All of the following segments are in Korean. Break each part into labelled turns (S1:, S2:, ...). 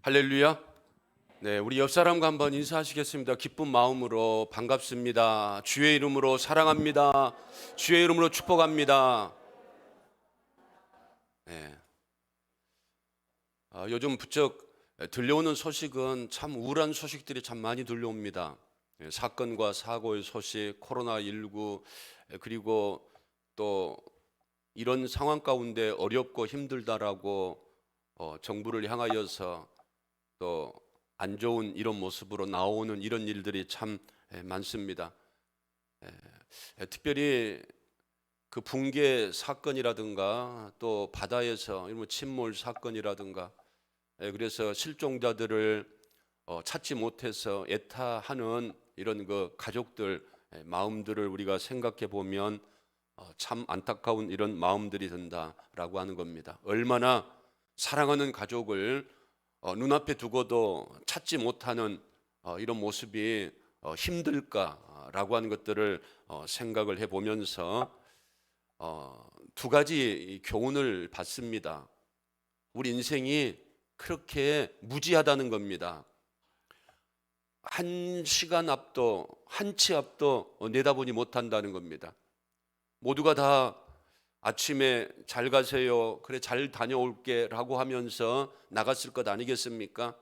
S1: 할렐루야. 네, 우리 옆 사람과 한번 인사하시겠습니다. 기쁜 마음으로 반갑습니다. 주의 이름으로 사랑합니다. 주의 이름으로 축복합니다. 네. 요즘 부쩍 들려오는 소식은 참 우울한 소식들이 참 많이 들려옵니다. 사건과 사고의 소식, 코로나19, 그리고 또 이런 상황 가운데 어렵고 힘들다라고 정부를 향하여서 또 안 좋은 이런 모습으로 나오는 이런 일들이 참 많습니다. 특별히 그 붕괴 사건이라든가 또 바다에서 침몰 사건이라든가, 그래서 실종자들을 찾지 못해서 애타하는 이런 그 가족들 마음들을 우리가 생각해 보면 참 안타까운 이런 마음들이 든다라고 하는 겁니다. 얼마나 사랑하는 가족을 눈앞에 두고도 찾지 못하는 이런 모습이 힘들까라고 하는 것들을 생각을 해보면서 두 가지 교훈을 받습니다. 우리 인생이 그렇게 무지하다는 겁니다. 한 시간 앞도 한 치 앞도 내다보지 못한다는 겁니다. 모두가 다 아침에 잘 가세요, 그래 잘 다녀올게 라고 하면서 나갔을 것 아니겠습니까?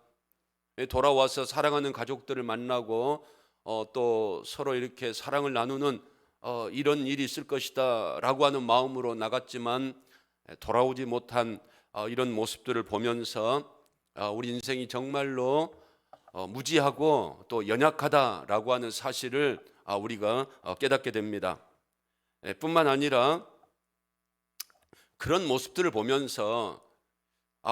S1: 돌아와서 사랑하는 가족들을 만나고 또 서로 이렇게 사랑을 나누는 이런 일이 있을 것이다 라고 하는 마음으로 나갔지만 돌아오지 못한 이런 모습들을 보면서 우리 인생이 정말로 무지하고 또 연약하다라고 하는 사실을 우리가 깨닫게 됩니다. 뿐만 아니라 그런 모습들을 보면서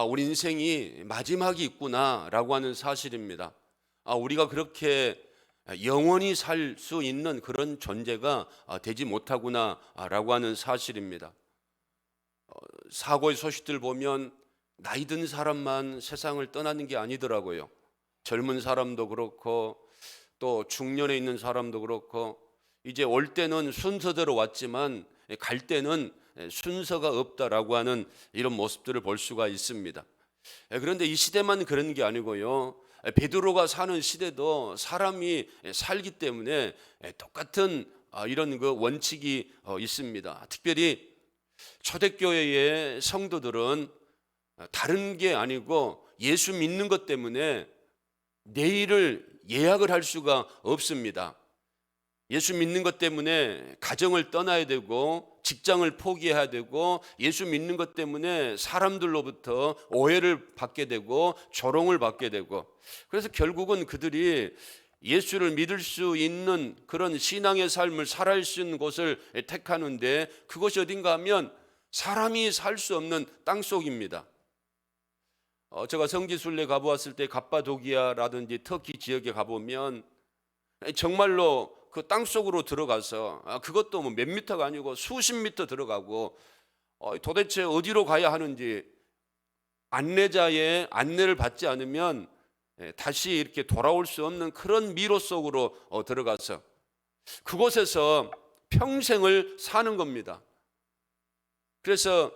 S1: 우리 인생이 마지막이 있구나라고 하는 사실입니다. 우리가 그렇게 영원히 살 수 있는 그런 존재가 되지 못하구나라고 하는 사실입니다. 사고의 소식들 보면 나이 든 사람만 세상을 떠나는 게 아니더라고요. 젊은 사람도 그렇고 또 중년에 있는 사람도 그렇고, 이제 올 때는 순서대로 왔지만 갈 때는 순서가 없다라고 하는 이런 모습들을 볼 수가 있습니다. 그런데 이 시대만 그런 게 아니고요, 베드로가 사는 시대도 사람이 살기 때문에 똑같은 이런 그 원칙이 있습니다. 특별히 초대교회의 성도들은 다른 게 아니고 예수 믿는 것 때문에 내일을 예약을 할 수가 없습니다. 예수 믿는 것 때문에 가정을 떠나야 되고 직장을 포기해야 되고, 예수 믿는 것 때문에 사람들로부터 오해를 받게 되고 조롱을 받게 되고, 그래서 결국은 그들이 예수를 믿을 수 있는 그런 신앙의 삶을 살아갈 수 있는 곳을 택하는데, 그것이 어딘가 하면 사람이 살 수 없는 땅속입니다. 제가 성지순례 가보았을 때 갑바도기아라든지 터키 지역에 가보면 정말로 그 땅속으로 들어가서, 그것도 뭐 몇 미터가 아니고 수십 미터 들어가고, 도대체 어디로 가야 하는지 안내자의 안내를 받지 않으면 다시 이렇게 돌아올 수 없는 그런 미로 속으로 들어가서 그곳에서 평생을 사는 겁니다. 그래서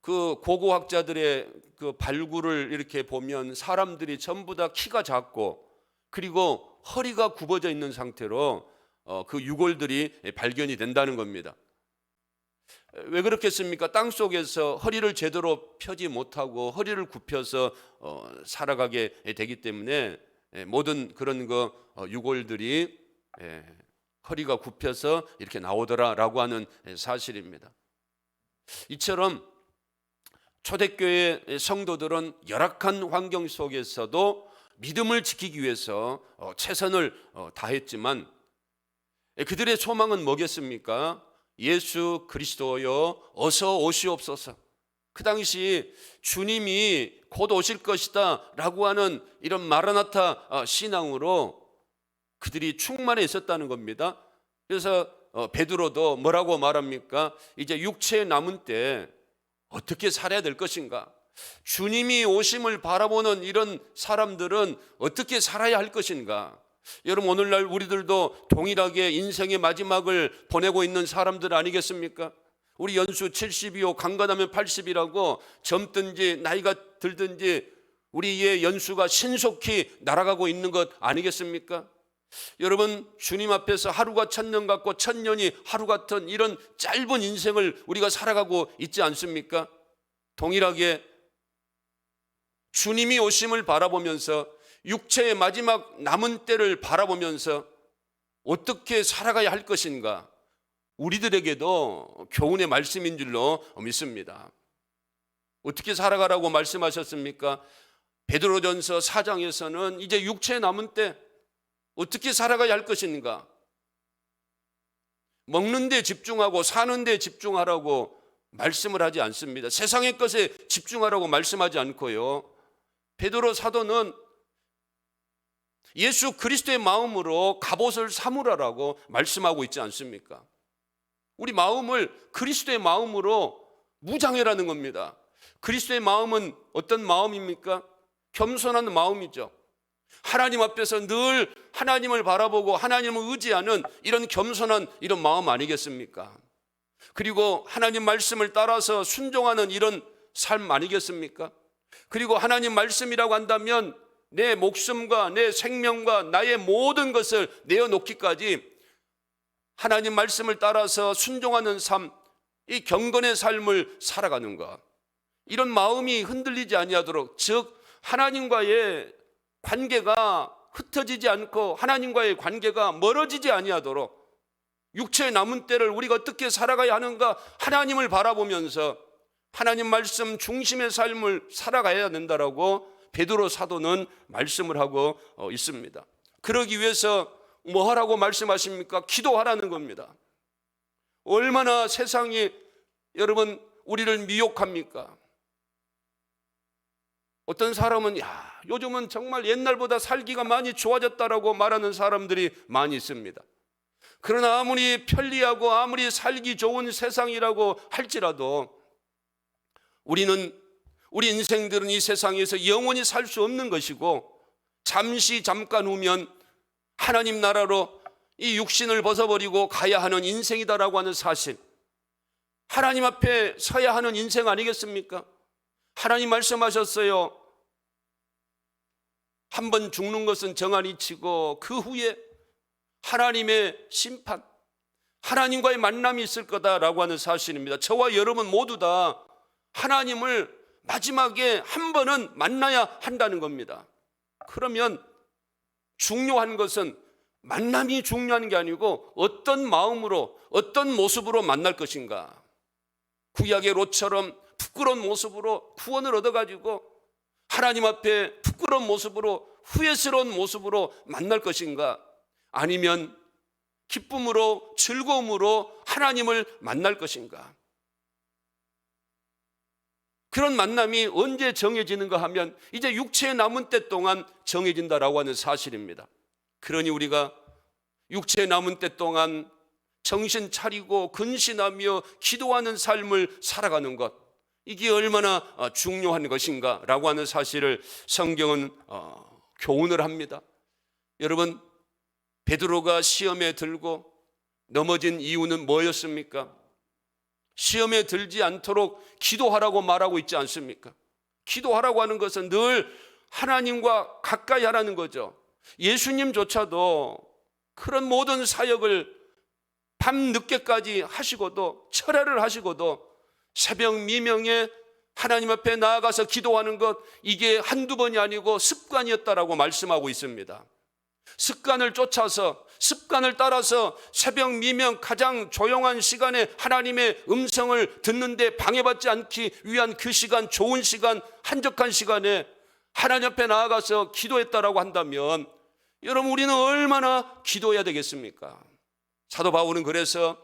S1: 그 고고학자들의 그 발굴을 이렇게 보면 사람들이 전부 다 키가 작고 그리고 허리가 굽어져 있는 상태로 그 유골들이 발견이 된다는 겁니다. 왜 그렇겠습니까? 땅 속에서 허리를 제대로 펴지 못하고 허리를 굽혀서 살아가게 되기 때문에 모든 그런 그 유골들이 허리가 굽혀서 이렇게 나오더라라고 하는 사실입니다. 이처럼 초대교회 성도들은 열악한 환경 속에서도 믿음을 지키기 위해서 최선을 다했지만 그들의 소망은 뭐겠습니까? 예수 그리스도여 어서 오시옵소서. 그 당시 주님이 곧 오실 것이다 라고 하는 이런 마라나타 신앙으로 그들이 충만해 있었다는 겁니다. 그래서 베드로도 뭐라고 말합니까? 이제 육체에 남은 때 어떻게 살아야 될 것인가? 주님이 오심을 바라보는 이런 사람들은 어떻게 살아야 할 것인가? 여러분, 오늘날 우리들도 동일하게 인생의 마지막을 보내고 있는 사람들 아니겠습니까? 우리 연수 70이요 강건하면 80이라고 젊든지 나이가 들든지 우리의 연수가 신속히 날아가고 있는 것 아니겠습니까? 여러분, 주님 앞에서 하루가 천년 같고 천년이 하루 같은 이런 짧은 인생을 우리가 살아가고 있지 않습니까? 동일하게 주님이 오심을 바라보면서 육체의 마지막 남은 때를 바라보면서 어떻게 살아가야 할 것인가, 우리들에게도 교훈의 말씀인 줄로 믿습니다. 어떻게 살아가라고 말씀하셨습니까? 베드로전서 4장에서는 이제 육체의 남은 때 어떻게 살아가야 할 것인가, 먹는 데 집중하고 사는 데 집중하라고 말씀을 하지 않습니다. 세상의 것에 집중하라고 말씀하지 않고요, 베드로 사도는 예수 그리스도의 마음으로 갑옷을 삼으라라고 말씀하고 있지 않습니까? 우리 마음을 그리스도의 마음으로 무장해라는 겁니다. 그리스도의 마음은 어떤 마음입니까? 겸손한 마음이죠. 하나님 앞에서 늘 하나님을 바라보고 하나님을 의지하는 이런 겸손한 이런 마음 아니겠습니까? 그리고 하나님 말씀을 따라서 순종하는 이런 삶 아니겠습니까? 그리고 하나님 말씀이라고 한다면 내 목숨과 내 생명과 나의 모든 것을 내어놓기까지 하나님 말씀을 따라서 순종하는 삶, 이 경건의 삶을 살아가는 것, 이런 마음이 흔들리지 아니하도록, 즉 하나님과의 관계가 흩어지지 않고 하나님과의 관계가 멀어지지 아니하도록 육체의 남은 때를 우리가 어떻게 살아가야 하는가, 하나님을 바라보면서 하나님 말씀 중심의 삶을 살아가야 된다라고 베드로 사도는 말씀을 하고 있습니다. 그러기 위해서 뭐 하라고 말씀하십니까? 기도하라는 겁니다. 얼마나 세상이 여러분 우리를 미혹합니까? 어떤 사람은 요즘은 정말 옛날보다 살기가 많이 좋아졌다라고 말하는 사람들이 많이 있습니다. 그러나 아무리 편리하고 아무리 살기 좋은 세상이라고 할지라도 우리 인생들은 이 세상에서 영원히 살 수 없는 것이고, 잠깐 후면 하나님 나라로 이 육신을 벗어버리고 가야 하는 인생이다라고 하는 사실, 하나님 앞에 서야 하는 인생 아니겠습니까? 하나님 말씀하셨어요. 한 번 죽는 것은 정한이치고 그 후에 하나님의 심판, 하나님과의 만남이 있을 거다라고 하는 사실입니다. 저와 여러분 모두 다 하나님을 마지막에 한 번은 만나야 한다는 겁니다. 그러면 중요한 것은 만남이 중요한 게 아니고 어떤 마음으로, 어떤 모습으로 만날 것인가. 구약의 롯처럼 부끄러운 모습으로 구원을 얻어가지고 하나님 앞에 부끄러운 모습으로, 후회스러운 모습으로 만날 것인가, 아니면 기쁨으로 즐거움으로 하나님을 만날 것인가. 그런 만남이 언제 정해지는가 하면 이제 육체의 남은 때 동안 정해진다라고 하는 사실입니다. 그러니 우리가 육체의 남은 때 동안 정신 차리고 근신하며 기도하는 삶을 살아가는 것, 이게 얼마나 중요한 것인가 라고 하는 사실을 성경은 교훈을 합니다. 여러분, 베드로가 시험에 들고 넘어진 이유는 뭐였습니까? 시험에 들지 않도록 기도하라고 말하고 있지 않습니까? 기도하라고 하는 것은 늘 하나님과 가까이 하라는 거죠. 예수님조차도 그런 모든 사역을 밤늦게까지 하시고도, 철야를 하시고도 새벽 미명에 하나님 앞에 나아가서 기도하는 것, 이게 한두 번이 아니고 습관이었다라고 말씀하고 있습니다. 습관을 쫓아서, 습관을 따라서 새벽 미명 가장 조용한 시간에 하나님의 음성을 듣는데 방해받지 않기 위한 그 시간, 좋은 시간, 한적한 시간에 하나님 앞에 나아가서 기도했다라고 한다면 여러분, 우리는 얼마나 기도해야 되겠습니까? 사도 바울은 그래서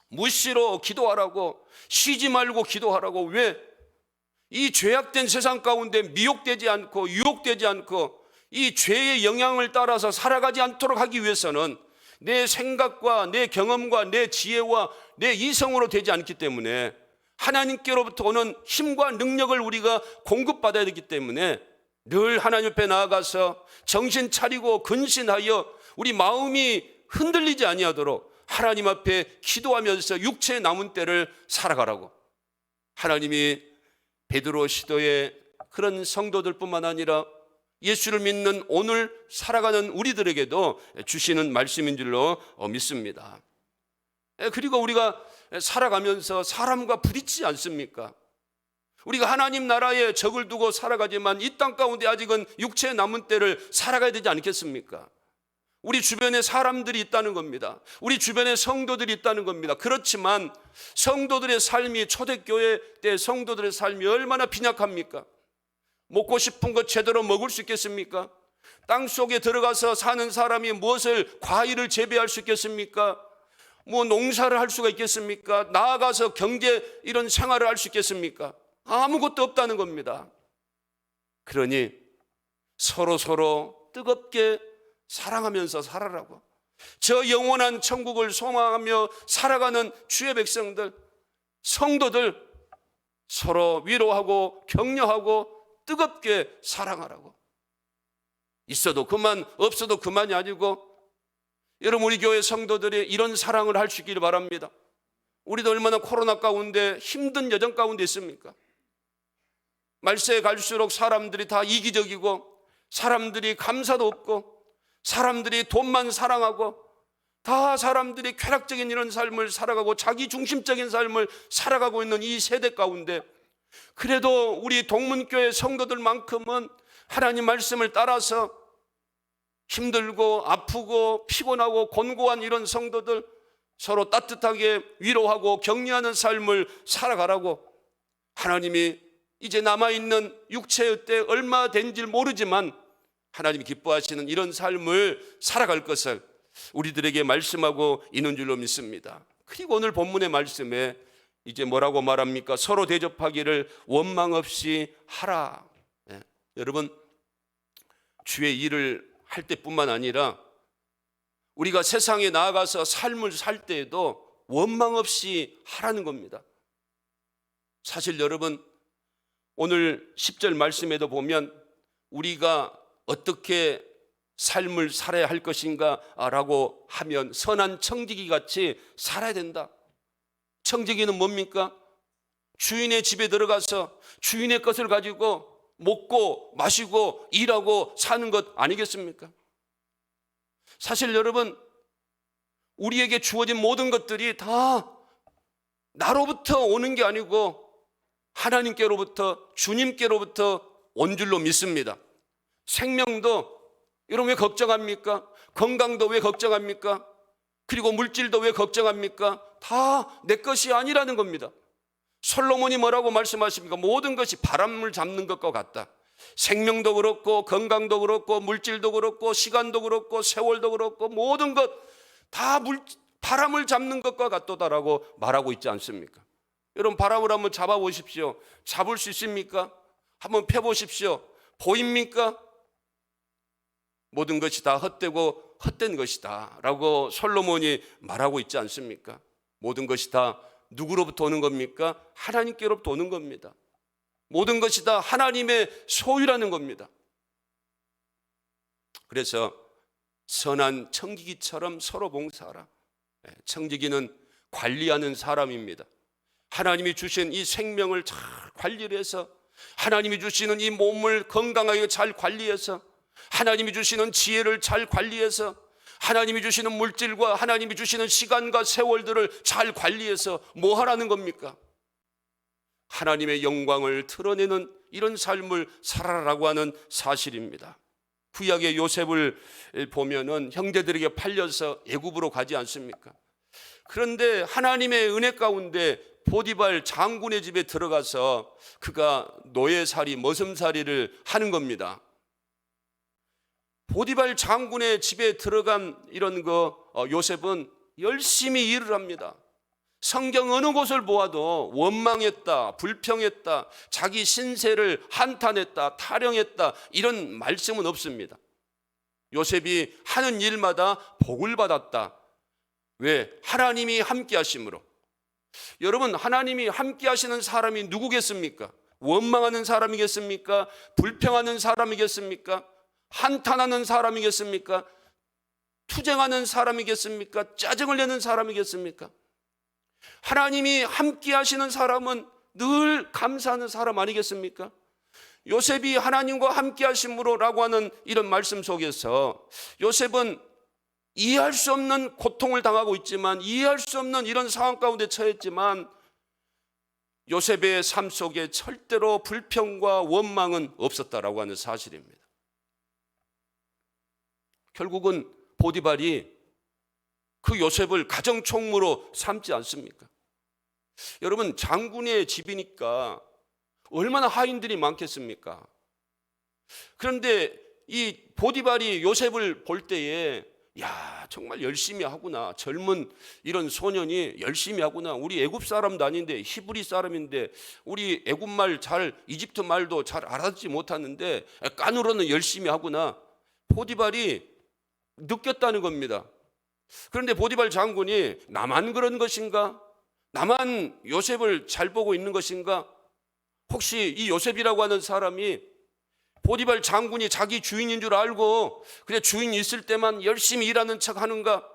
S1: 무시로 기도하라고, 쉬지 말고 기도하라고. 왜? 이 죄악된 세상 가운데 미혹되지 않고 유혹되지 않고 이 죄의 영향을 따라서 살아가지 않도록 하기 위해서는 내 생각과 내 경험과 내 지혜와 내 이성으로 되지 않기 때문에, 하나님께로부터 오는 힘과 능력을 우리가 공급받아야 되기 때문에 늘 하나님 앞에 나아가서 정신 차리고 근신하여 우리 마음이 흔들리지 아니하도록 하나님 앞에 기도하면서 육체의 남은 때를 살아가라고 하나님이 베드로 시도의 그런 성도들뿐만 아니라 예수를 믿는 오늘 살아가는 우리들에게도 주시는 말씀인 줄로 믿습니다. 그리고 우리가 살아가면서 사람과 부딪히지 않습니까? 우리가 하나님 나라에 적을 두고 살아가지만 이 땅 가운데 아직은 육체의 남은 때를 살아가야 되지 않겠습니까? 우리 주변에 사람들이 있다는 겁니다. 우리 주변에 성도들이 있다는 겁니다. 그렇지만 성도들의 삶이, 초대교회 때 성도들의 삶이 얼마나 빈약합니까? 먹고 싶은 것 제대로 먹을 수 있겠습니까? 땅 속에 들어가서 사는 사람이 무엇을, 과일을 재배할 수 있겠습니까? 뭐 농사를 할 수가 있겠습니까? 나아가서 경제 이런 생활을 할 수 있겠습니까? 아무것도 없다는 겁니다. 그러니 서로 뜨겁게 사랑하면서 살아라고, 저 영원한 천국을 소망하며 살아가는 주의 백성들, 성도들 서로 위로하고 격려하고 뜨겁게 사랑하라고. 있어도 그만, 없어도 그만이 아니고, 여러분 우리 교회 성도들이 이런 사랑을 할 수 있기를 바랍니다. 우리도 얼마나 코로나 가운데 힘든 여정 가운데 있습니까? 말세에 갈수록 사람들이 다 이기적이고, 사람들이 감사도 없고, 사람들이 돈만 사랑하고, 다 사람들이 쾌락적인 이런 삶을 살아가고 자기 중심적인 삶을 살아가고 있는 이 세대 가운데, 그래도 우리 동문교회 성도들만큼은 하나님 말씀을 따라서 힘들고 아프고 피곤하고 곤고한 이런 성도들 서로 따뜻하게 위로하고 격려하는 삶을 살아가라고, 하나님이 이제 남아있는 육체의 때 얼마 된지 모르지만 하나님이 기뻐하시는 이런 삶을 살아갈 것을 우리들에게 말씀하고 있는 줄로 믿습니다. 그리고 오늘 본문의 말씀에 이제 뭐라고 말합니까? 서로 대접하기를 원망 없이 하라. 여러분, 주의 일을 할 때뿐만 아니라 우리가 세상에 나아가서 삶을 살 때에도 원망 없이 하라는 겁니다. 사실 여러분, 오늘 10절 말씀에도 보면 우리가 어떻게 삶을 살아야 할 것인가 라고 하면 선한 청지기 같이 살아야 된다. 청지기는 뭡니까? 주인의 집에 들어가서 주인의 것을 가지고 먹고 마시고 일하고 사는 것 아니겠습니까? 사실 여러분, 우리에게 주어진 모든 것들이 다 나로부터 오는 게 아니고 하나님께로부터, 주님께로부터 온 줄로 믿습니다. 생명도 여러분 왜 걱정합니까? 건강도 왜 걱정합니까? 그리고 물질도 왜 걱정합니까? 다 내 것이 아니라는 겁니다. 솔로몬이 뭐라고 말씀하십니까? 모든 것이 바람을 잡는 것과 같다. 생명도 그렇고 건강도 그렇고 물질도 그렇고 시간도 그렇고 세월도 그렇고 모든 것 다 바람을 잡는 것과 같도다라고 말하고 있지 않습니까? 여러분, 바람을 한번 잡아보십시오. 잡을 수 있습니까? 한번 펴보십시오. 보입니까? 모든 것이 다 헛되고 헛된 것이다 라고 솔로몬이 말하고 있지 않습니까? 모든 것이 다 누구로부터 오는 겁니까? 하나님께로부터 오는 겁니다. 모든 것이 다 하나님의 소유라는 겁니다. 그래서 선한 청지기처럼 서로 봉사하라. 청지기는 관리하는 사람입니다. 하나님이 주신 이 생명을 잘 관리를 해서, 하나님이 주시는 이 몸을 건강하게 잘 관리해서, 하나님이 주시는 지혜를 잘 관리해서, 하나님이 주시는 물질과 하나님이 주시는 시간과 세월들을 잘 관리해서 뭐 하라는 겁니까? 하나님의 영광을 드러내는 이런 삶을 살아라고 하는 사실입니다. 구약의 요셉을 보면은 형제들에게 팔려서 애굽으로 가지 않습니까? 그런데 하나님의 은혜 가운데 보디발 장군의 집에 들어가서 그가 노예살이, 머슴살이를 하는 겁니다. 보디발 장군의 집에 들어간 이런 요셉은 열심히 일을 합니다. 성경 어느 곳을 보아도 원망했다, 불평했다, 자기 신세를 한탄했다, 타령했다 이런 말씀은 없습니다. 요셉이 하는 일마다 복을 받았다. 왜? 하나님이 함께 하심으로. 여러분, 하나님이 함께 하시는 사람이 누구겠습니까? 원망하는 사람이겠습니까? 불평하는 사람이겠습니까? 한탄하는 사람이겠습니까? 투쟁하는 사람이겠습니까? 짜증을 내는 사람이겠습니까? 하나님이 함께 하시는 사람은 늘 감사하는 사람 아니겠습니까? 요셉이 하나님과 함께 하심으로라고 하는 이런 말씀 속에서 요셉은 이해할 수 없는 고통을 당하고 있지만, 이해할 수 없는 이런 상황 가운데 처했지만, 요셉의 삶 속에 절대로 불평과 원망은 없었다라고 하는 사실입니다. 결국은 보디발이 그 요셉을 가정총무로 삼지 않습니까? 여러분, 장군의 집이니까 얼마나 하인들이 많겠습니까? 그런데 이 보디발이 요셉을 볼 때에, 야, 정말 열심히 하구나. 젊은 이런 소년이 열심히 하구나. 우리 애굽 사람도 아닌데, 히브리 사람인데, 우리 애굽 말 이집트 말도 잘 알아듣지 못하는데 깐으로는 열심히 하구나. 보디발이 느꼈다는 겁니다. 그런데 보디발 장군이 나만 그런 것인가? 나만 요셉을 잘 보고 있는 것인가? 혹시 이 요셉이라고 하는 사람이 보디발 장군이 자기 주인인 줄 알고 그래 주인이 있을 때만 열심히 일하는 척 하는가?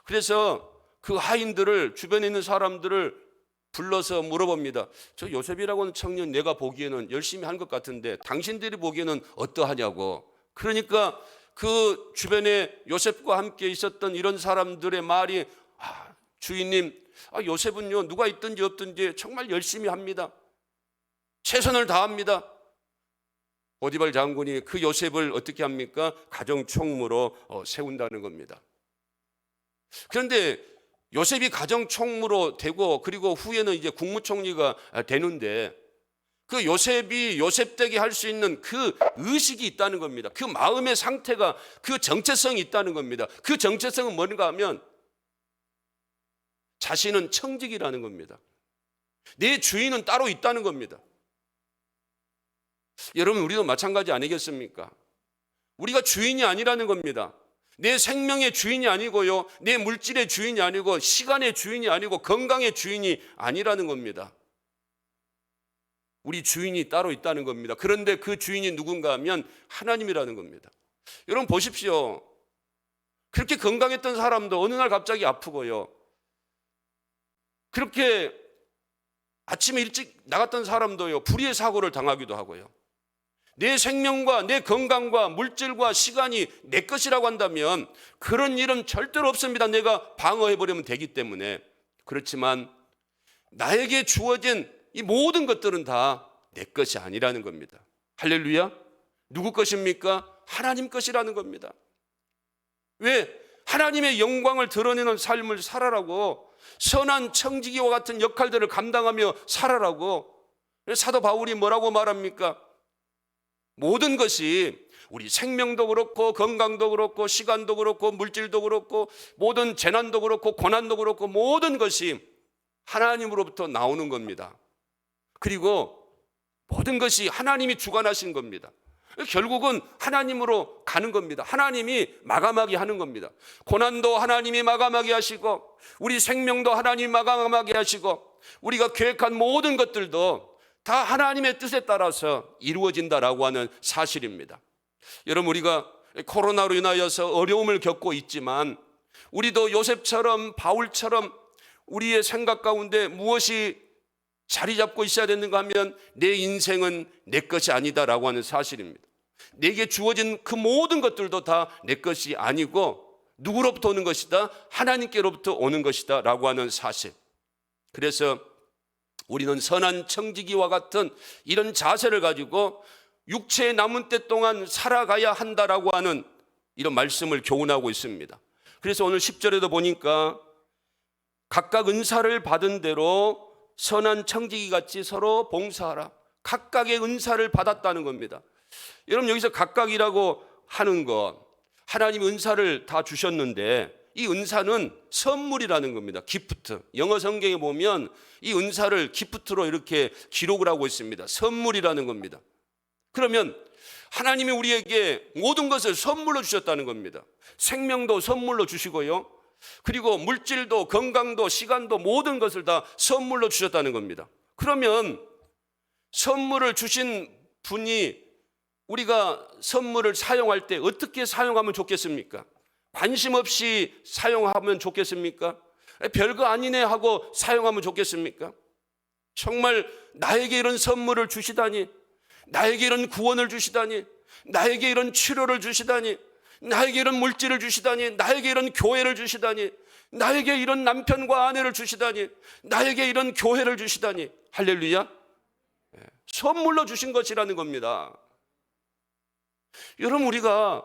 S1: 그래서 그 하인들을, 주변에 있는 사람들을 불러서 물어봅니다. 저 요셉이라고 하는 청년 내가 보기에는 열심히 한 것 같은데 당신들이 보기에는 어떠하냐고. 그러니까 그 주변에 요셉과 함께 있었던 이런 사람들의 말이, 주인님, 요셉은요 누가 있든지 없든지 정말 열심히 합니다. 최선을 다합니다. 보디발 장군이 그 요셉을 어떻게 합니까? 가정총무로 세운다는 겁니다. 그런데 요셉이 가정총무로 되고, 그리고 후에는 이제 국무총리가 되는데, 그 요셉이 요셉되게 할 수 있는 그 의식이 있다는 겁니다. 그 마음의 상태가, 그 정체성이 있다는 겁니다. 그 정체성은 뭔가 하면 자신은 청직이라는 겁니다. 내 주인은 따로 있다는 겁니다. 여러분, 우리도 마찬가지 아니겠습니까? 우리가 주인이 아니라는 겁니다. 내 생명의 주인이 아니고요, 내 물질의 주인이 아니고, 시간의 주인이 아니고, 건강의 주인이 아니라는 겁니다. 우리 주인이 따로 있다는 겁니다. 그런데 그 주인이 누군가 하면 하나님이라는 겁니다. 여러분 보십시오. 그렇게 건강했던 사람도 어느 날 갑자기 아프고요, 그렇게 아침에 일찍 나갔던 사람도요 불의의 사고를 당하기도 하고요. 내 생명과 내 건강과 물질과 시간이 내 것이라고 한다면 그런 일은 절대로 없습니다. 내가 방어해버리면 되기 때문에. 그렇지만 나에게 주어진 이 모든 것들은 다 내 것이 아니라는 겁니다. 할렐루야. 누구 것입니까? 하나님 것이라는 겁니다. 왜? 하나님의 영광을 드러내는 삶을 살아라고, 선한 청지기와 같은 역할들을 감당하며 살아라고. 사도 바울이 뭐라고 말합니까? 모든 것이, 우리 생명도 그렇고 건강도 그렇고 시간도 그렇고 물질도 그렇고 모든 재난도 그렇고 고난도 그렇고 모든 것이 하나님으로부터 나오는 겁니다. 그리고 모든 것이 하나님이 주관하신 겁니다. 결국은 하나님으로 가는 겁니다. 하나님이 마감하게 하는 겁니다. 고난도 하나님이 마감하게 하시고, 우리 생명도 하나님이 마감하게 하시고, 우리가 계획한 모든 것들도 다 하나님의 뜻에 따라서 이루어진다라고 하는 사실입니다. 여러분, 우리가 코로나로 인하여서 어려움을 겪고 있지만 우리도 요셉처럼 바울처럼 우리의 생각 가운데 무엇이 자리 잡고 있어야 되는가 하면, 내 인생은 내 것이 아니다라고 하는 사실입니다. 내게 주어진 그 모든 것들도 다 내 것이 아니고 누구로부터 오는 것이다? 하나님께로부터 오는 것이다 라고 하는 사실. 그래서 우리는 선한 청지기와 같은 이런 자세를 가지고 육체의 남은 때 동안 살아가야 한다라고 하는 이런 말씀을 교훈하고 있습니다. 그래서 오늘 10절에도 보니까 각각 은사를 받은 대로 선한 청지기 같이 서로 봉사하라. 각각의 은사를 받았다는 겁니다. 여러분, 여기서 각각이라고 하는 것, 하나님 은사를 다 주셨는데 이 은사는 선물이라는 겁니다. 기프트. 영어 성경에 보면 이 은사를 기프트로 이렇게 기록을 하고 있습니다. 선물이라는 겁니다. 그러면 하나님이 우리에게 모든 것을 선물로 주셨다는 겁니다. 생명도 선물로 주시고요, 그리고 물질도 건강도 시간도 모든 것을 다 선물로 주셨다는 겁니다. 그러면 선물을 주신 분이 우리가 선물을 사용할 때 어떻게 사용하면 좋겠습니까? 관심 없이 사용하면 좋겠습니까? 별거 아니네 하고 사용하면 좋겠습니까? 정말 나에게 이런 선물을 주시다니, 나에게 이런 구원을 주시다니, 나에게 이런 치료를 주시다니, 나에게 이런 물질을 주시다니, 나에게 이런 교회를 주시다니, 나에게 이런 남편과 아내를 주시다니, 나에게 이런 교회를 주시다니. 할렐루야. 선물로 주신 것이라는 겁니다. 여러분, 우리가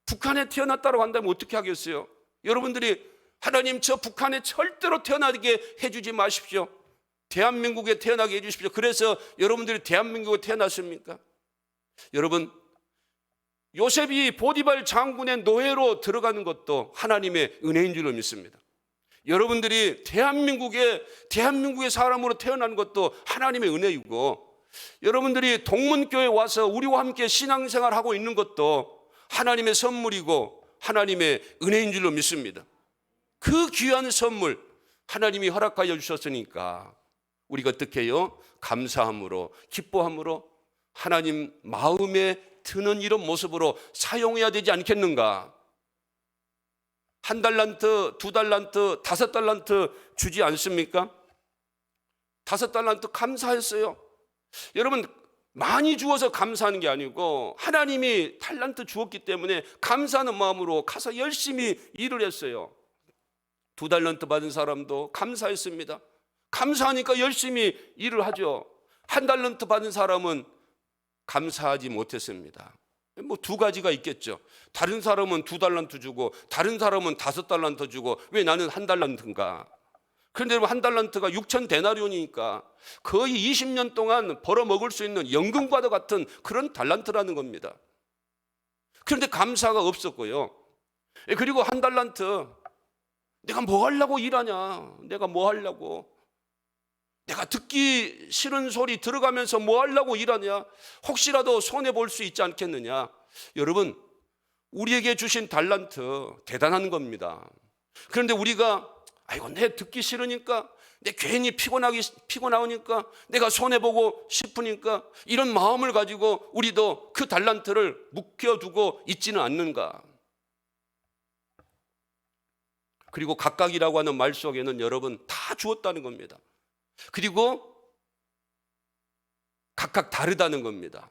S1: 북한에 태어났다고 한다면 어떻게 하겠어요? 여러분들이 하나님, 저 북한에 절대로 태어나게 해주지 마십시오. 대한민국에 태어나게 해주십시오. 그래서 여러분들이 대한민국에 태어났습니까? 여러분, 요셉이 보디발 장군의 노예로 들어가는 것도 하나님의 은혜인 줄로 믿습니다. 여러분들이 대한민국의 사람으로 태어나는 것도 하나님의 은혜이고, 여러분들이 동문교회에 와서 우리와 함께 신앙생활하고 있는 것도 하나님의 선물이고 하나님의 은혜인 줄로 믿습니다. 그 귀한 선물 하나님이 허락하여 주셨으니까 우리가 어떻게 해요? 감사함으로, 기뻐함으로 하나님 마음에 드는 이런 모습으로 사용해야 되지 않겠는가? 1달란트, 2달란트, 5달란트 주지 않습니까? 5달란트 감사했어요. 여러분, 많이 주어서 감사하는 게 아니고 하나님이 달란트 주었기 때문에 감사하는 마음으로 가서 열심히 일을 했어요. 2달란트 받은 사람도 감사했습니다. 감사하니까 열심히 일을 하죠. 1달란트 받은 사람은 감사하지 못했습니다. 뭐 두 가지가 있겠죠. 다른 사람은 2달란트 주고 다른 사람은 5달란트 주고 왜 나는 1달란트인가? 그런데 1달란트가 6,000데나리온이니까 거의 20년 동안 벌어먹을 수 있는 연금과도 같은 그런 달란트라는 겁니다. 그런데 감사가 없었고요. 그리고 1달란트, 내가 뭐 하려고 일하냐? 내가 뭐 하려고? 내가 듣기 싫은 소리 들어가면서 뭐 하려고 일하냐? 혹시라도 손해볼 수 있지 않겠느냐? 여러분, 우리에게 주신 달란트 대단한 겁니다. 그런데 우리가 아이고, 내 듣기 싫으니까, 내 괜히 피곤하니까, 내가 손해보고 싶으니까 이런 마음을 가지고 우리도 그 달란트를 묵혀두고 있지는 않는가? 그리고 각각이라고 하는 말 속에는 여러분 다 주었다는 겁니다. 그리고 각각 다르다는 겁니다.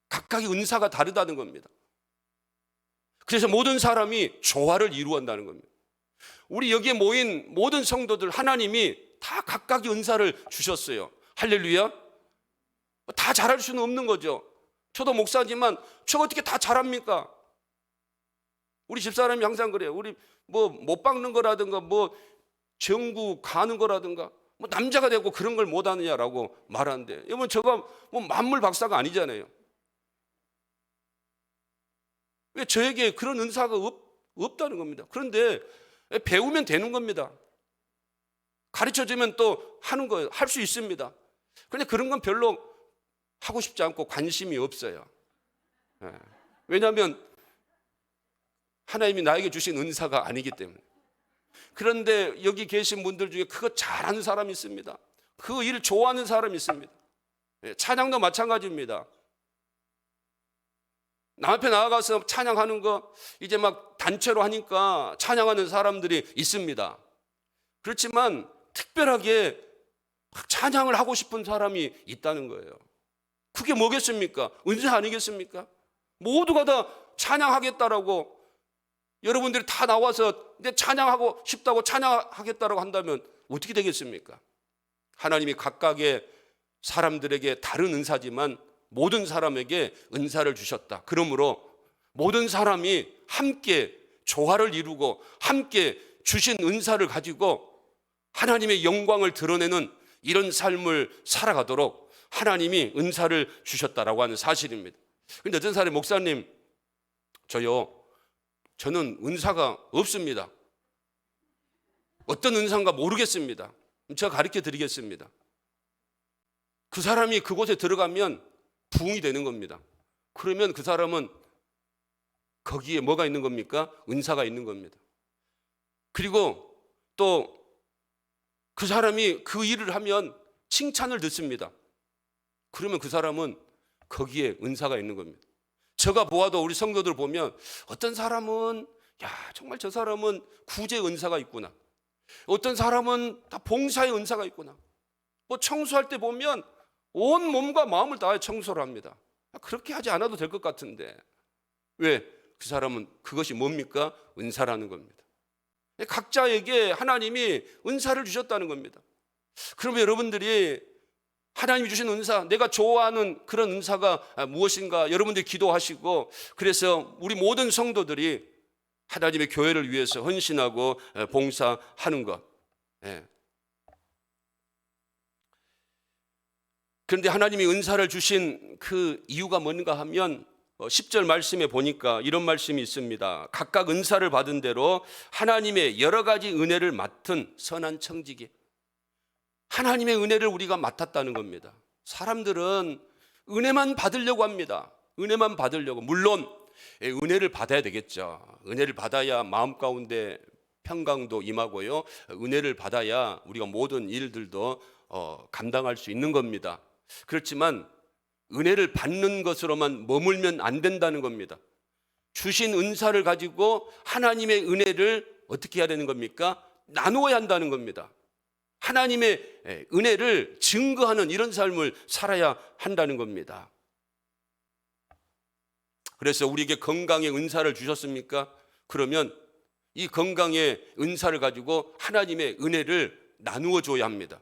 S1: 각각의 은사가 다르다는 겁니다. 그래서 모든 사람이 조화를 이루어간다는 겁니다. 우리 여기에 모인 모든 성도들 하나님이 다 각각의 은사를 주셨어요. 할렐루야. 다 잘할 수는 없는 거죠. 저도 목사지만 저 어떻게 다 잘합니까? 우리 집사람이 항상 그래요. 우리 뭐 못 박는 거라든가 뭐 정구 가는 거라든가 뭐 남자가 되고 그런 걸 못하느냐라고 말하는데, 여러분 저가 뭐 만물 박사가 아니잖아요. 왜 저에게 그런 은사가 없다는 겁니다. 그런데 배우면 되는 겁니다. 가르쳐주면 또 하는 거예요. 할 수 있습니다. 그런데 그런 건 별로 하고 싶지 않고 관심이 없어요. 왜냐하면 하나님이 나에게 주신 은사가 아니기 때문에. 그런데 여기 계신 분들 중에 그거 잘하는 사람이 있습니다. 그 일을 좋아하는 사람이 있습니다. 찬양도 마찬가지입니다. 남 앞에 나아가서 찬양하는 거 이제 막 단체로 하니까 찬양하는 사람들이 있습니다. 그렇지만 특별하게 찬양을 하고 싶은 사람이 있다는 거예요. 그게 뭐겠습니까? 은사 아니겠습니까? 모두가 다 찬양하겠다라고, 여러분들이 다 나와서 내 찬양하고 싶다고 찬양하겠다라고 한다면 어떻게 되겠습니까? 하나님이 각각의 사람들에게 다른 은사지만 모든 사람에게 은사를 주셨다. 그러므로 모든 사람이 함께 조화를 이루고 함께 주신 은사를 가지고 하나님의 영광을 드러내는 이런 삶을 살아가도록 하나님이 은사를 주셨다라고 하는 사실입니다. 그런데 어떤 사람이 목사님, 저는 은사가 없습니다. 어떤 은사인가 모르겠습니다. 제가 가르쳐 드리겠습니다. 그 사람이 그곳에 들어가면 부흥이 되는 겁니다. 그러면 그 사람은 거기에 뭐가 있는 겁니까? 은사가 있는 겁니다. 그리고 또 그 사람이 그 일을 하면 칭찬을 듣습니다. 그러면 그 사람은 거기에 은사가 있는 겁니다. 제가 보아도 우리 성도들 보면 어떤 사람은 정말 저 사람은 구제 은사가 있구나. 어떤 사람은 다 봉사의 은사가 있구나. 뭐 청소할 때 보면 온 몸과 마음을 다해 청소를 합니다. 그렇게 하지 않아도 될 것 같은데 왜? 그 사람은 그것이 뭡니까? 은사라는 겁니다. 각자에게 하나님이 은사를 주셨다는 겁니다. 그러면 여러분들이 하나님이 주신 은사, 내가 좋아하는 그런 은사가 무엇인가 여러분들이 기도하시고, 그래서 우리 모든 성도들이 하나님의 교회를 위해서 헌신하고 봉사하는 것. 그런데 하나님이 은사를 주신 그 이유가 뭔가 하면 10절 말씀에 보니까 이런 말씀이 있습니다. 각각 은사를 받은 대로 하나님의 여러 가지 은혜를 맡은 선한 청지기. 하나님의 은혜를 우리가 맡았다는 겁니다. 사람들은 은혜만 받으려고 합니다. 은혜만 받으려고. 물론 은혜를 받아야 되겠죠. 은혜를 받아야 마음 가운데 평강도 임하고요. 은혜를 받아야 우리가 모든 일들도 감당할 수 있는 겁니다. 그렇지만 은혜를 받는 것으로만 머물면 안 된다는 겁니다. 주신 은사를 가지고 하나님의 은혜를 어떻게 해야 되는 겁니까? 나누어야 한다는 겁니다. 하나님의 은혜를 증거하는 이런 삶을 살아야 한다는 겁니다. 그래서 우리에게 건강의 은사를 주셨습니까? 그러면 이 건강의 은사를 가지고 하나님의 은혜를 나누어 줘야 합니다.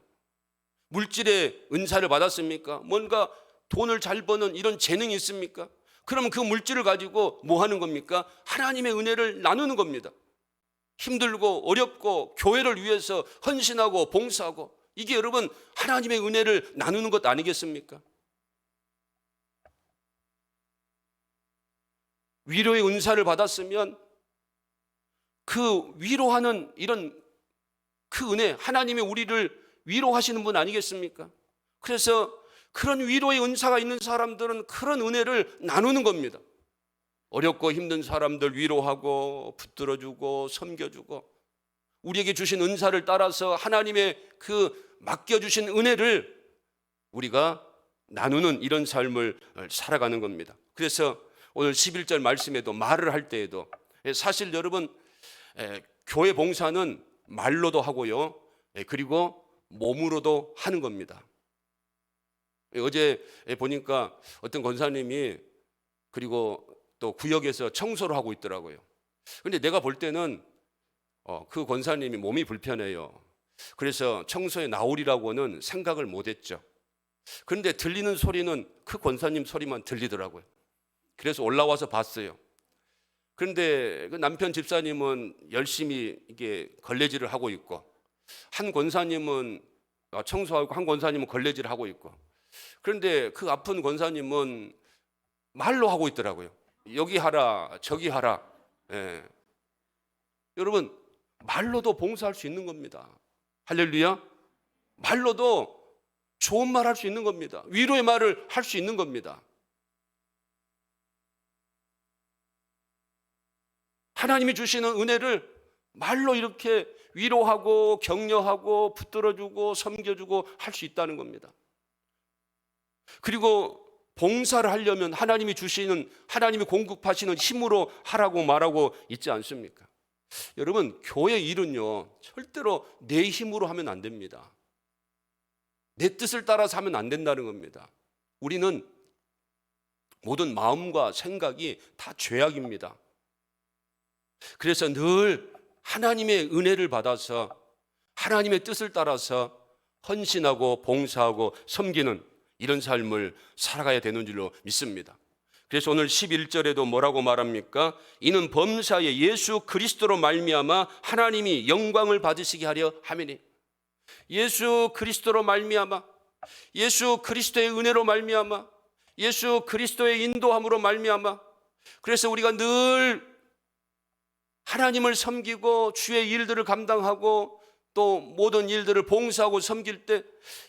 S1: 물질의 은사를 받았습니까? 뭔가 돈을 잘 버는 이런 재능이 있습니까? 그러면 그 물질을 가지고 뭐 하는 겁니까? 하나님의 은혜를 나누는 겁니다. 힘들고 어렵고 교회를 위해서 헌신하고 봉사하고, 이게 여러분 하나님의 은혜를 나누는 것 아니겠습니까? 위로의 은사를 받았으면 그 위로하는 이런 그 은혜, 하나님이 우리를 위로하시는 분 아니겠습니까? 그래서 그런 위로의 은사가 있는 사람들은 그런 은혜를 나누는 겁니다. 어렵고 힘든 사람들 위로하고 붙들어주고 섬겨주고, 우리에게 주신 은사를 따라서 하나님의 그 맡겨주신 은혜를 우리가 나누는 이런 삶을 살아가는 겁니다. 그래서 오늘 11절 말씀에도 말을 할 때에도 사실 여러분 교회 봉사는 말로도 하고요, 그리고 몸으로도 하는 겁니다. 어제 보니까 어떤 권사님이 그리고 또 구역에서 청소를 하고 있더라고요. 근데 내가 볼 때는 그 권사님이 몸이 불편해요. 그래서 청소에 나오리라고는 생각을 못했죠. 그런데 들리는 소리는 그 권사님 소리만 들리더라고요. 그래서 올라와서 봤어요. 그런데 그 남편 집사님은 열심히 이게 걸레질을 하고 있고, 한 권사님은 청소하고 한 권사님은 걸레질을 하고 있고, 그런데 그 아픈 권사님은 말로 하고 있더라고요. 여기 하라 저기 하라. 여러분 말로도 봉사할 수 있는 겁니다. 할렐루야. 말로도 좋은 말 할 수 있는 겁니다. 위로의 말을 할 수 있는 겁니다. 하나님이 주시는 은혜를 말로 이렇게 위로하고 격려하고 붙들어주고 섬겨주고 할 수 있다는 겁니다. 그리고 봉사를 하려면 하나님이 주시는, 하나님이 공급하시는 힘으로 하라고 말하고 있지 않습니까? 여러분 교회 일은요 절대로 내 힘으로 하면 안 됩니다. 내 뜻을 따라서 하면 안 된다는 겁니다. 우리는 모든 마음과 생각이 다 죄악입니다. 그래서 늘 하나님의 은혜를 받아서 하나님의 뜻을 따라서 헌신하고 봉사하고 섬기는 이런 삶을 살아가야 되는 줄로 믿습니다. 그래서 오늘 11절에도 뭐라고 말합니까? 이는 범사에 예수 그리스도로 말미암아 하나님이 영광을 받으시게 하려 함이니. 예수 그리스도로 말미암아, 예수 그리스도의 은혜로 말미암아, 예수 그리스도의 인도함으로 말미암아, 그래서 우리가 늘 하나님을 섬기고 주의 일들을 감당하고 또 모든 일들을 봉사하고 섬길 때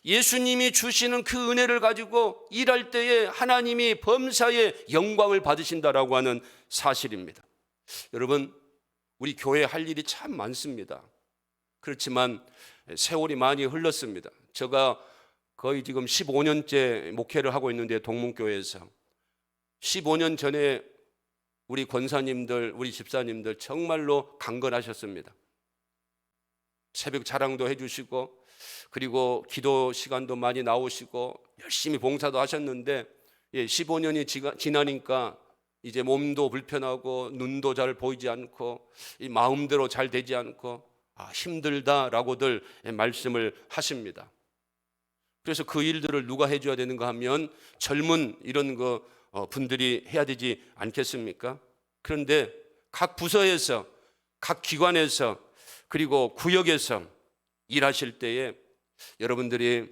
S1: 예수님이 주시는 그 은혜를 가지고 일할 때에 하나님이 범사에 영광을 받으신다라고 하는 사실입니다. 여러분 우리 교회 할 일이 참 많습니다. 그렇지만 세월이 많이 흘렀습니다. 제가 거의 지금 15년째 목회를 하고 있는데 동문교회에서 15년 전에 우리 권사님들, 우리 집사님들 정말로 강건하셨습니다. 새벽 자랑도 해주시고 그리고 기도 시간도 많이 나오시고 열심히 봉사도 하셨는데 15년이 지나니까 이제 몸도 불편하고 눈도 잘 보이지 않고 이 마음대로 잘 되지 않고 힘들다라고들 말씀을 하십니다. 그래서 그 일들을 누가 해줘야 되는가 하면 젊은 이런 분들이 해야 되지 않겠습니까? 그런데 각 부서에서, 각 기관에서, 그리고 구역에서 일하실 때에 여러분들이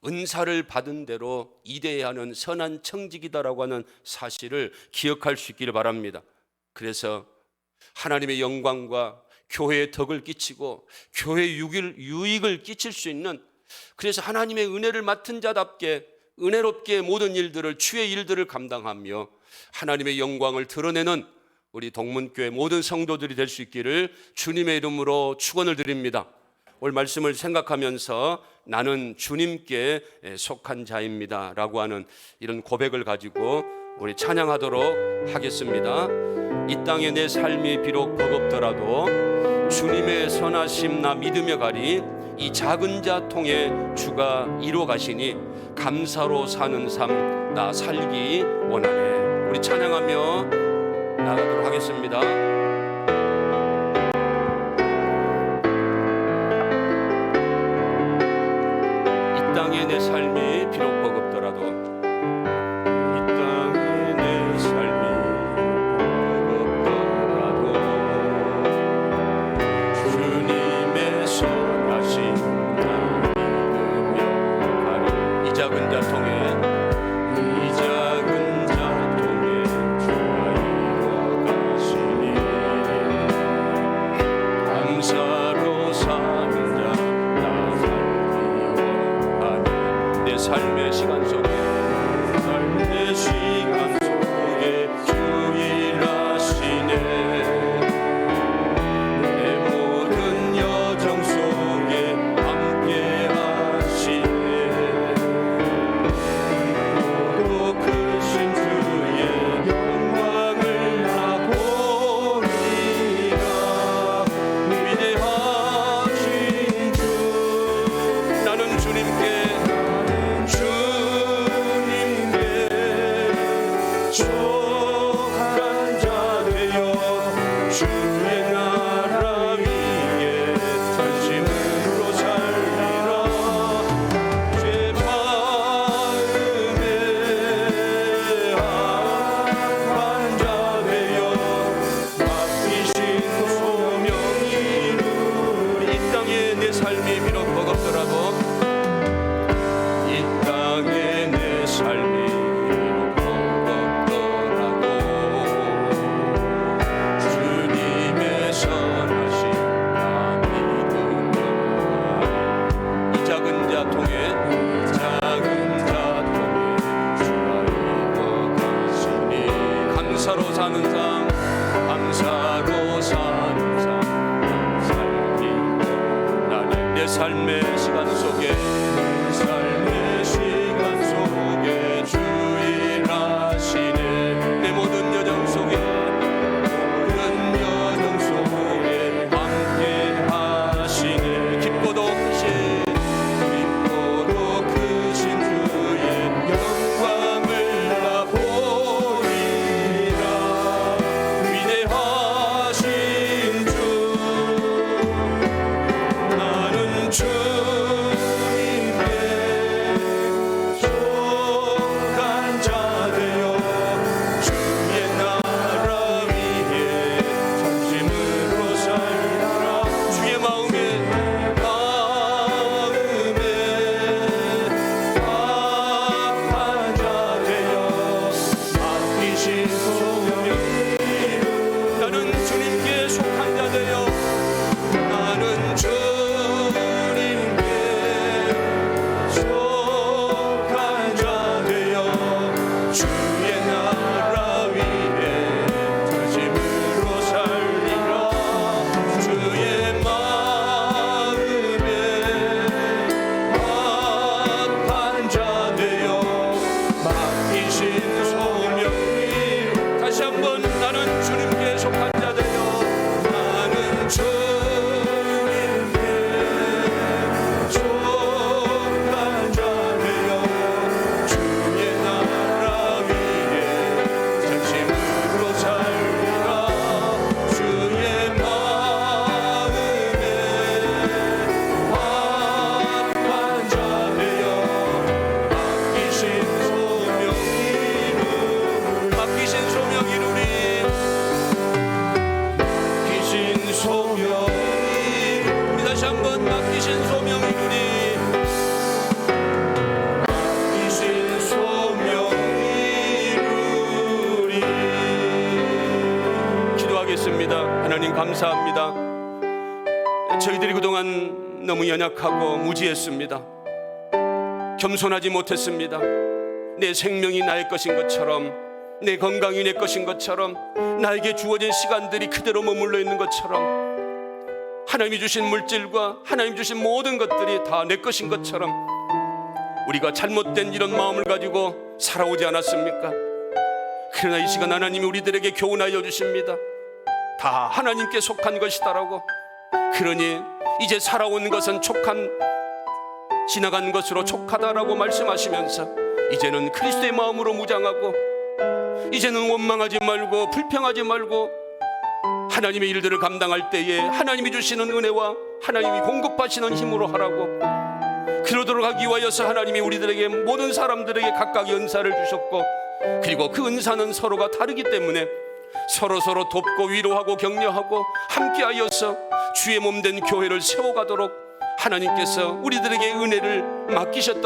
S1: 은사를 받은 대로 일해야 하는 선한 청직이다라고 하는 사실을 기억할 수 있기를 바랍니다. 그래서 하나님의 영광과 교회의 덕을 끼치고 교회의 유익을 끼칠 수 있는, 그래서 하나님의 은혜를 맡은 자답게 은혜롭게 모든 일들을, 주의 일들을 감당하며 하나님의 영광을 드러내는 우리 동문교회 모든 성도들이 될 수 있기를 주님의 이름으로 축원을 드립니다. 오늘 말씀을 생각하면서 나는 주님께 속한 자입니다 라고 하는 이런 고백을 가지고 우리 찬양하도록 하겠습니다. 이 땅에 내 삶이 비록 버겁더라도 주님의 선하심 나 믿으며 가리. 이 작은 자 통해 주가 이루어 가시니 감사로 사는 삶 나 살기 원하네. 우리 찬양하며 나가도록 하겠습니다. 이 땅에 내 삶이 비록 버겁더라도, 이 땅에 내 삶이 버겁더라도 주님의 선하심 나 믿으며 가리. 이 작은 자 통해, 이 작은 자 통해 주가 이루어 가시니 감사로 사는 자 나 살기 원하니. 내 삶의 시간 속에, 삶의 시간 속에 주 일하시네. 내 모든 여정 속에 함께 하시네. 또 크신 주의 영광을 나 보리라. 위대하신 주, 나는 주님께 속한 자 되어 주의 나라 위에 전심으로 살리라. 제 마음에 합한 자 되어 맡기신 소명이 이루리. 이 땅에 내 삶이 비록 버겁더라도, 이 땅에 내 삶이 감사로 사는 삶, 감사로 사는 삶 살기 원하네. 내 삶의 시간 속에, 삶의 시간 속에 주 일하시네. 내 모든 여정 속에, 모든 여정 속에 함께 하시네. 깊고도 크신 주의 영광을 나 보리라. 하나님 감사합니다. 저희들이 그동안 너무 연약하고 무지했습니다. 겸손하지 못했습니다. 내 생명이 나의 것인 것처럼, 내 건강이 내 것인 것처럼, 나에게 주어진 시간들이 그대로 머물러 있는 것처럼, 하나님이 주신 물질과 하나님 주신 모든 것들이 다 내 것인 것처럼 우리가 잘못된 이런 마음을 가지고 살아오지 않았습니까? 그러나 이 시간 하나님이 우리들에게 교훈하여 주십니다. 다 하나님께 속한 것이다라고. 그러니 이제 살아온 것은 지나간 것으로 촉하다라고 말씀하시면서 이제는 그리스도의 마음으로 무장하고, 이제는 원망하지 말고 불평하지 말고 하나님의 일들을 감당할 때에 하나님이 주시는 은혜와 하나님이 공급하시는 힘으로 하라고. 그러도록 하기 위하여서 하나님이 우리들에게, 모든 사람들에게 각각의 은사를 주셨고, 그리고 그 은사는 서로가 다르기 때문에 서로 돕고 위로하고 격려하고 함께하여서 주의 몸된 교회를 세워가도록 하나님께서 우리들에게 은혜를 맡기셨다.